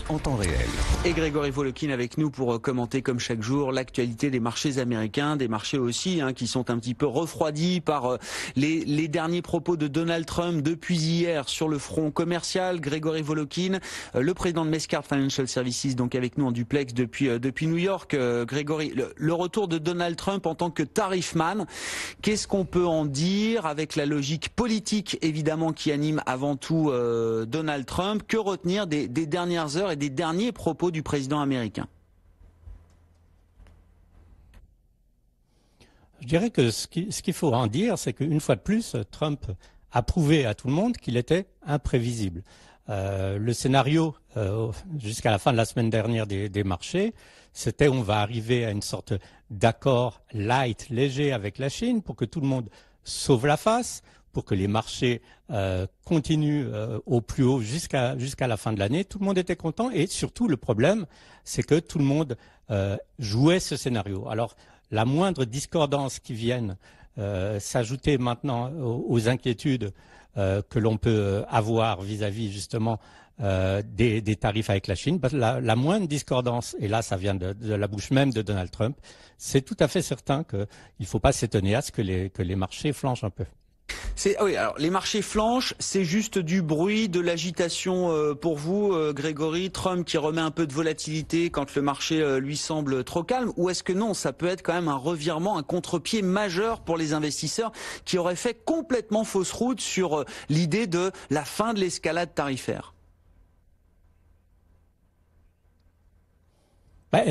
en temps réel. Et Grégory Volokhine avec nous pour commenter comme chaque jour l'actualité des marchés américains, des marchés aussi qui sont un petit peu refroidis par les derniers propos de Donald Trump depuis hier sur le front commercial. Grégory Volokhine, le président de Mescard Financial Services, donc avec nous en duplex depuis New York. Grégory, le retour de Donald Trump en tant que tarifman, qu'est-ce qu'on peut en dire avec la logique politique évidemment qui anime avant tout Donald Trump? Que retenir des dernières heures et des derniers propos du président américain? Je dirais que ce qu'il faut en dire, c'est qu'une fois de plus, Trump a prouvé à tout le monde qu'il était imprévisible. Le scénario, jusqu'à la fin de la semaine dernière des marchés, c'était on va arriver à une sorte d'accord light, léger avec la Chine pour que tout le monde sauve la face, pour que les marchés continuent au plus haut jusqu'à la fin de l'année. Tout le monde était content et surtout le problème, c'est que tout le monde jouait ce scénario. Alors la moindre discordance qui vienne s'ajouter maintenant aux inquiétudes que l'on peut avoir vis-à-vis justement des tarifs avec la Chine, la moindre discordance, et là ça vient de la bouche même de Donald Trump, c'est tout à fait certain qu'il ne faut pas s'étonner à ce que les marchés flanchent un peu. Oui, alors les marchés flanchent, c'est juste du bruit, de l'agitation pour vous, Grégory? Trump qui remet un peu de volatilité quand le marché lui semble trop calme, ou est-ce que non, ça peut être quand même un revirement, un contre-pied majeur pour les investisseurs qui auraient fait complètement fausse route sur l'idée de la fin de l'escalade tarifaire?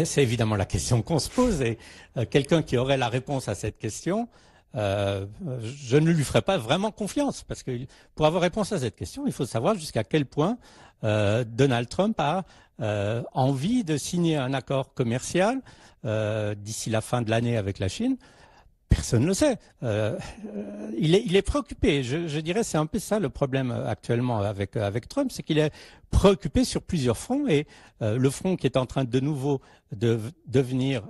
C'est évidemment la question qu'on se pose et quelqu'un qui aurait la réponse à cette question, je ne lui ferai pas vraiment confiance parce que pour avoir réponse à cette question, il faut savoir jusqu'à quel point Donald Trump a envie de signer un accord commercial d'ici la fin de l'année avec la Chine. Personne ne le sait. Il est préoccupé. Je dirais c'est un peu ça le problème actuellement avec Trump, c'est qu'il est préoccupé sur plusieurs fronts et le front qui est en train de nouveau de devenir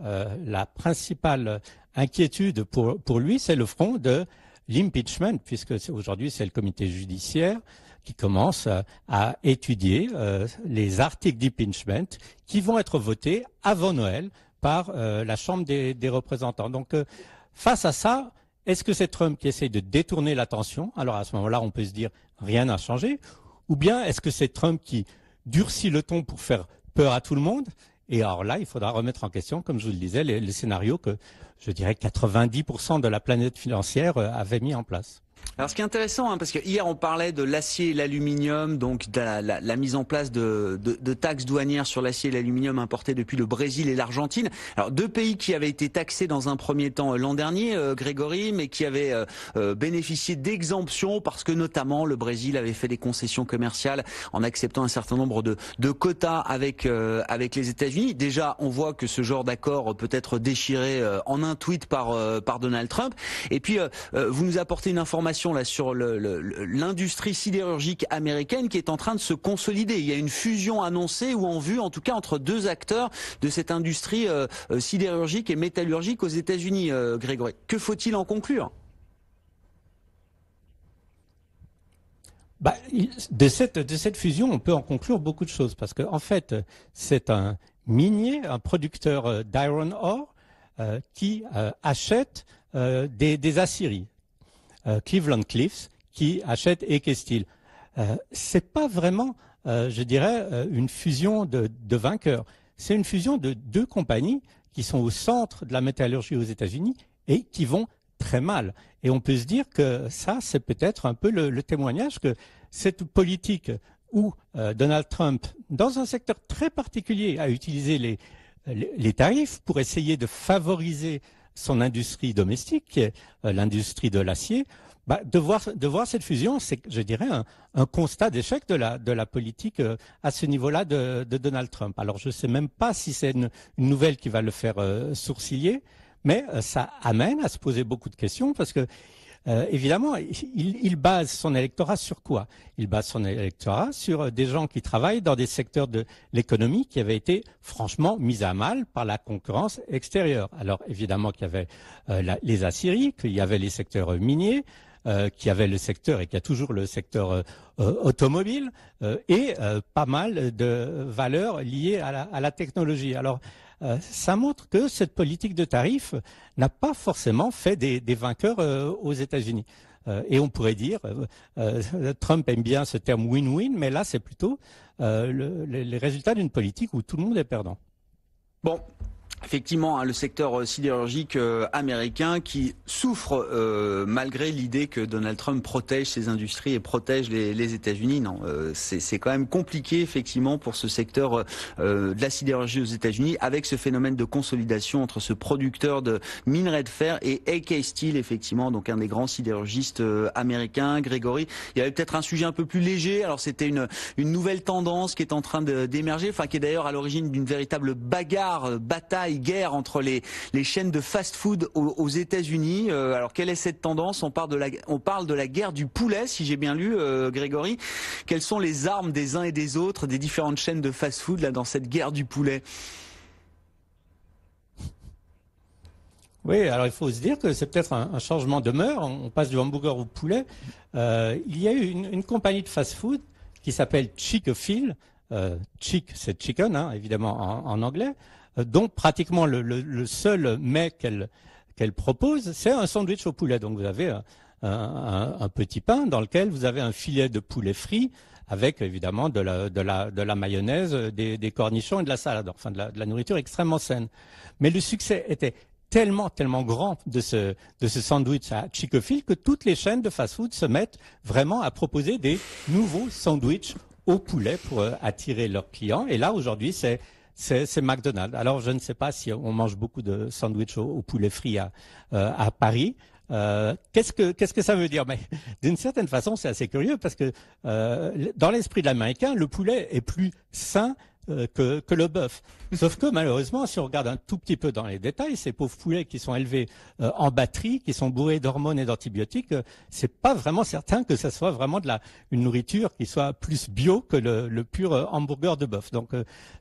la principale inquiétude pour lui, c'est le front de l'impeachment, puisque aujourd'hui c'est le comité judiciaire qui commence à étudier les articles d'impeachment qui vont être votés avant Noël par la Chambre des représentants. Donc face à ça, est-ce que c'est Trump qui essaye de détourner l'attention? Alors à ce moment-là, on peut se dire rien n'a changé. Ou bien est-ce que c'est Trump qui durcit le ton pour faire peur à tout le monde? Et alors là, il faudra remettre en question, comme je vous le disais, les scénarios que je dirais 90% de la planète financière avait mis en place. Alors ce qui est intéressant, parce que hier on parlait de l'acier et l'aluminium, donc de la mise en place de taxes douanières sur l'acier et l'aluminium importés depuis le Brésil et l'Argentine. Alors deux pays qui avaient été taxés dans un premier temps l'an dernier, Grégory, mais qui avaient bénéficié d'exemptions parce que notamment le Brésil avait fait des concessions commerciales en acceptant un certain nombre de quotas avec les États-Unis. Déjà, on voit que ce genre d'accord peut être déchiré en un tweet par Donald Trump. Et puis vous nous apportez une information là sur l'industrie sidérurgique américaine qui est en train de se consolider. Il y a une fusion annoncée ou en vue, en tout cas, entre deux acteurs de cette industrie sidérurgique et métallurgique aux États-Unis, Grégory. Que faut-il en conclure? De cette fusion, on peut en conclure beaucoup de choses parce que en fait, c'est un minier, un producteur d'iron ore qui achète des aciéries. Cleveland Cliffs qui achète AK Steel. C'est pas vraiment, je dirais, une fusion de vainqueurs. C'est une fusion de deux compagnies qui sont au centre de la métallurgie aux États-Unis et qui vont très mal. Et on peut se dire que ça, c'est peut-être un peu le témoignage que cette politique où Donald Trump, dans un secteur très particulier, a utilisé les tarifs pour essayer de favoriser son industrie domestique, qui est l'industrie de l'acier, de voir cette fusion, c'est, je dirais, un constat d'échec de la politique à ce niveau-là de Donald Trump. Alors, je ne sais même pas si c'est une nouvelle qui va le faire sourciller, mais ça amène à se poser beaucoup de questions parce que évidemment, il base son électorat sur quoi? Il base son électorat sur des gens qui travaillent dans des secteurs de l'économie qui avaient été franchement mis à mal par la concurrence extérieure. Alors évidemment qu'il y avait les aciéries, qu'il y avait les secteurs miniers, qui avait le secteur et qui a toujours le secteur automobile, et pas mal de valeurs liées à la technologie. Alors, ça montre que cette politique de tarifs n'a pas forcément fait des vainqueurs aux États-Unis. Et on pourrait dire, Trump aime bien ce terme win-win, mais là c'est plutôt les résultats d'une politique où tout le monde est perdant. Bon. Effectivement, le secteur sidérurgique américain qui souffre malgré l'idée que Donald Trump protège ses industries et protège les États-Unis. Non, c'est quand même compliqué effectivement pour ce secteur de la sidérurgie aux États-Unis avec ce phénomène de consolidation entre ce producteur de minerais de fer et AK Steel, effectivement, donc un des grands sidérurgistes américains. Grégory, il y avait peut-être un sujet un peu plus léger. Alors c'était une nouvelle tendance qui est en train d'émerger, enfin qui est d'ailleurs à l'origine d'une véritable bataille, guerre entre les chaînes de fast-food aux États-Unis. Alors quelle est cette tendance? On parle de la guerre du poulet, si j'ai bien lu, Grégory. Quelles sont les armes des uns et des autres, des différentes chaînes de fast-food là dans cette guerre du poulet? Oui, alors il faut se dire que c'est peut-être un changement de mœurs. On passe du hamburger au poulet. Il y a eu une compagnie de fast-food qui s'appelle Chick-fil. Chick, c'est chicken, hein, évidemment en anglais. Donc pratiquement le seul mets qu'elle propose, c'est un sandwich au poulet. Donc vous avez un petit pain dans lequel vous avez un filet de poulet frit avec évidemment de la mayonnaise, des cornichons et de la salade, enfin de la nourriture extrêmement saine. Mais le succès était tellement grand de ce sandwich à Chick-fil que toutes les chaînes de fast-food se mettent vraiment à proposer des nouveaux sandwichs au poulet pour attirer leurs clients. Et là aujourd'hui c'est McDonald's. Alors, je ne sais pas si on mange beaucoup de sandwichs au poulet frit à Paris. Qu'est-ce que ça veut dire? Mais d'une certaine façon, c'est assez curieux parce que dans l'esprit de l'Américain, le poulet est plus sain que le bœuf. Sauf que malheureusement, si on regarde un tout petit peu dans les détails, ces pauvres poulets qui sont élevés en batterie, qui sont bourrés d'hormones et d'antibiotiques, c'est pas vraiment certain que ça soit vraiment une nourriture qui soit plus bio que le pur hamburger de bœuf. Donc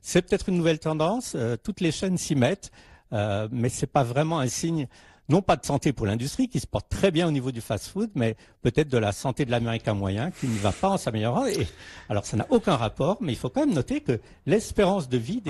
c'est peut-être une nouvelle tendance. Toutes les chaînes s'y mettent, mais c'est pas vraiment un signe. Non pas de santé pour l'industrie, qui se porte très bien au niveau du fast-food, mais peut-être de la santé de l'Américain moyen, qui ne va pas en s'améliorant. Et alors, ça n'a aucun rapport, mais il faut quand même noter que l'espérance de vie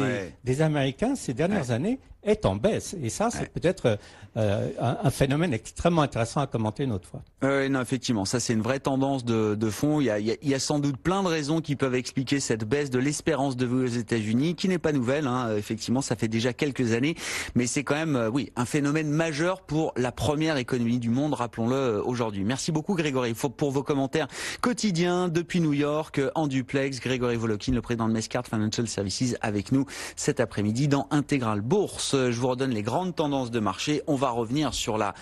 des Américains ces dernières années est en baisse. Et ça, c'est peut-être un phénomène extrêmement intéressant à commenter une autre fois. Non, effectivement, ça c'est une vraie tendance de fond. Il y a sans doute plein de raisons qui peuvent expliquer cette baisse de l'espérance de vie aux États-Unis, qui n'est pas nouvelle. Hein. Effectivement, ça fait déjà quelques années, mais c'est quand même, un phénomène majeur pour la première économie du monde, rappelons-le aujourd'hui. Merci beaucoup, Grégory, pour vos commentaires quotidiens depuis New York, en duplex. Grégory Volokin, le président de Mescart Financial Services, avec nous cet après-midi dans Intégral Bourse. Je vous redonne les grandes tendances de marché. On va revenir sur la